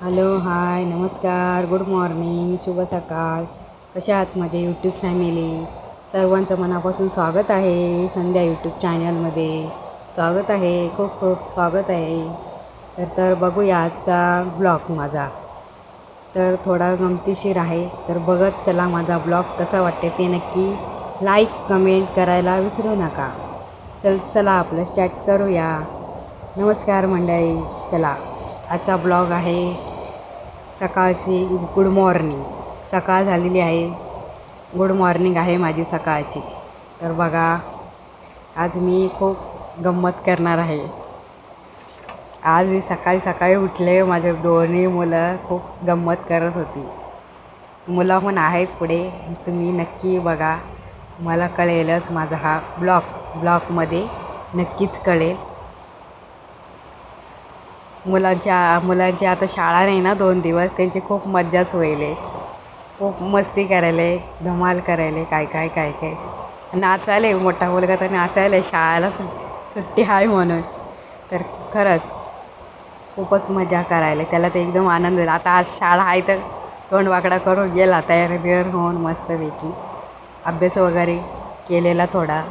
Hello hi नमस्कार good morning शुभ सकाळ. कशा आहात माझे यूट्यूब फॅमिली? सर्वांचं मनापासून स्वागत आहे संध्या यूट्यूब चॅनलमध्ये. स्वागत आहे, खूप खूप स्वागत आहे. तर बघूया आजचा ब्लॉग माझा. तर थोडा गमतीशीर आहे, तर बघत चला माझा ब्लॉग कसा वाटते ते नक्की लाईक कमेंट करायला विसरू नका. चला आपलं स्टार्ट करूया. नमस्कार मंडळी. चला आजचा ब्लॉग आहे सकाळची गुड मॉर्निंग. सकाळ झालेली आहे, गुड मॉर्निंग आहे माझी सकाळची. तर बघा आज मी खूप गंमत करणार आहे. आज मी सकाळी सकाळी उठले, माझे दोन्ही मुलं खूप गंमत करत होती. मुलं पण आहेत पुढे, तुम्ही नक्की बघा, मला कळेलच माझा हा ब्लॉगमध्ये नक्कीच कळेल. मुलांची आता शाळा नाही ना 2 दिवस, त्यांची खूप मज्जाच होईल. खूप मस्ती करायला, धमाल करायला, काय नाचायला. मोठा मुलगा तर नाचायला शाळेला सुट्टी आहे म्हणून. तर खरंच खूपच मजा करायला, त्याला तर एकदम आनंद झाला. आता आज शाळा आहे तर तोंड वाकडा करून गेला तयार होऊन मस्तपैकी. अभ्यास वगैरे केलेला थोडा.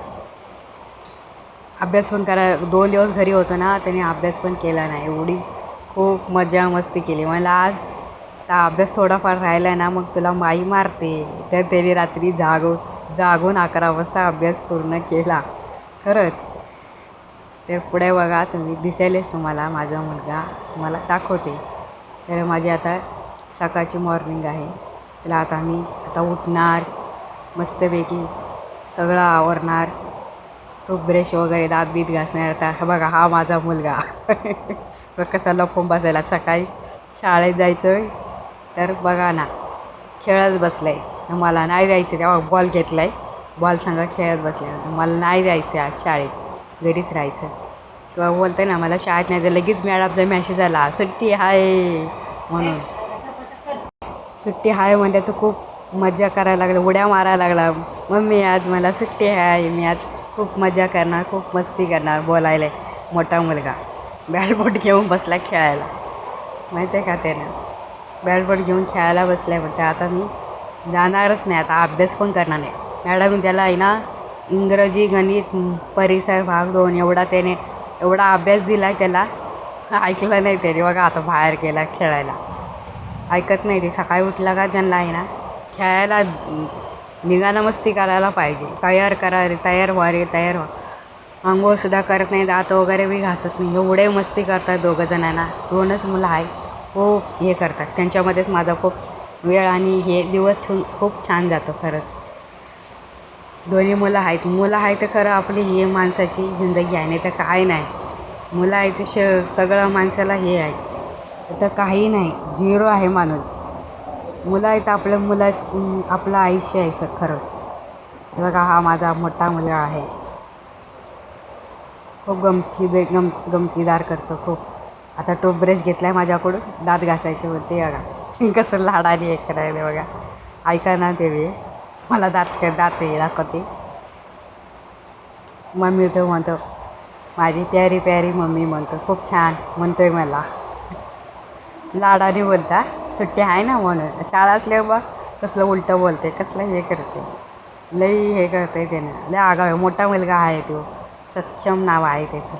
अभ्यास पण 2 दिवस घरी होतो ना, त्याने अभ्यास पण केला नाही. एवढी खूप मजा मस्ती केली. मला आज अभ्यास थोडाफार राहिला ना, मग तुला माई मारते. तर त्याने रात्री जागून 11 वाजता अभ्यास पूर्ण केला खरंच. तर पुढे बघा तुम्ही, दिसेलच तुम्हाला माझा मुलगा, मला दाखवते. तर माझी आता सकाळची मॉर्निंग आहे. तर आता मी उठणार, मस्तपैकी सगळं आवरणार, ब्रश वगैरे दात बीत घासणार. आता बघा हा माझा मुलगा तो कसा लपून बसायला. सकाळी शाळेत जायचं तर बघा ना, खेळत बसलं आहे. मला नाही जायचं, तेव्हा बॉल घेतला आहे, बॉल संग खेळत बसले. मला नाही जायचं आज शाळेत, घरीच राहायचं. तेव्हा बोलते ना मला शाळेत नाही तर लगेच मॅडमचा मेसेज आला सुट्टी आहे म्हणून. सुट्टी आहे म्हणजे तो खूप मजा करायला लागला, उड्या मारायला लागला. मम्मी आज मला सुट्टी आहे, मी आज खूप मजा करणार, खूप मस्ती करणार बोलायला. मोठा मुलगा बॅटबॉट घेऊन बसला खेळायला, माहिती आहे का? त्यानं बॅटबॉट घेऊन खेळायला बसला आहे. म्हणते आता मी जाणारच नाही, आता अभ्यास पण करणार नाही. मॅडम त्याला आहे ना इंग्रजी, गणित, परिसर भाग 2 एवढा अभ्यास दिला त्याला, ऐकलं नाही त्याने. बघा आता बाहेर गेला खेळायला, ऐकत नाही ते. सकाळी उठला का त्यांना आहे ना खेळायला निघायला, मस्ती करायला पाहिजे. तयार व्हा. आंघोळसुद्धा करत नाही, दात वगैरे बी घासत नाही. एवढे मस्ती करतात दोघं जणांना. 2च मुलं आहे, खूप हे करतात. त्यांच्यामध्येच माझा खूप वेळ आणि हे दिवस खूप छान जातो खरंच. दोन्ही मुलं आहेत तर खरं आपली ही माणसाची जिंदगी आहे, नाही तर काय नाही. मुलं आहे ते सगळं माणसाला हे आहे, तर काही नाही, झिरो आहे माणूस. मुलं आहेत आपलं आयुष्य आहे खरंच. बघा हा माझा मोठा मुलगा आहे, खूप गमतीदार करतो खूप. आता टूथब्रश घेतला आहे माझ्याकडून, दात घासायचे होते. बघा कसं लाडाने हे करायला. बघा ऐका ना ते बी मला दात हे दाखवते. मम्मी तो म्हणतो, माझी प्यारी प्यारी मम्मी म्हणतो, खूप छान म्हणतोय मला. लाडाने बोलता, सुट्टी आहे ना म्हणून. शाळा असल्या बघ कसलं उलटं बोलते, कसलं हे करते, लई हे करते त्यानं. लय आगाव आहे, मोठा मुलगा आहे तो. सक्षम नाव आहे त्याचं.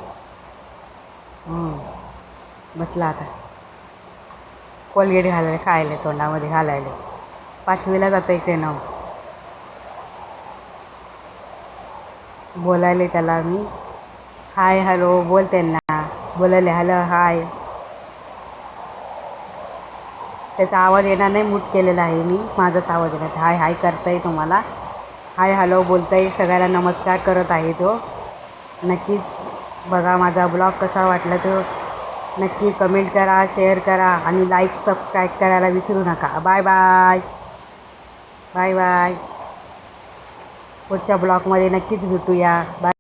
बसला आता कोलगेट घालायला, खायला तोंडामध्ये घालायला. 5वीला जातं इकडे नाव. बोलायला त्याला मी हाय हॅलो बोल, त्यांना बोलायला हॅलो हाय. त्याचा आवाज येणार नाही, मूट केलेला आहे मी, माझाच आवाज येणार. हाय हाय करता आहे तुम्हाला, हाय हॅलो बोलता आहे, सगळ्याला नमस्कार करत आहे तो. नक्कीच बघा माझा ब्लॉग कसा वाटला तो नक्की कमेंट करा, शेअर करा आणि लाईक सबस्क्राईब करायला विसरू नका. Bye bye bye bye. पुढच्या ब्लॉगमध्ये नक्कीच भेटूया. बाय.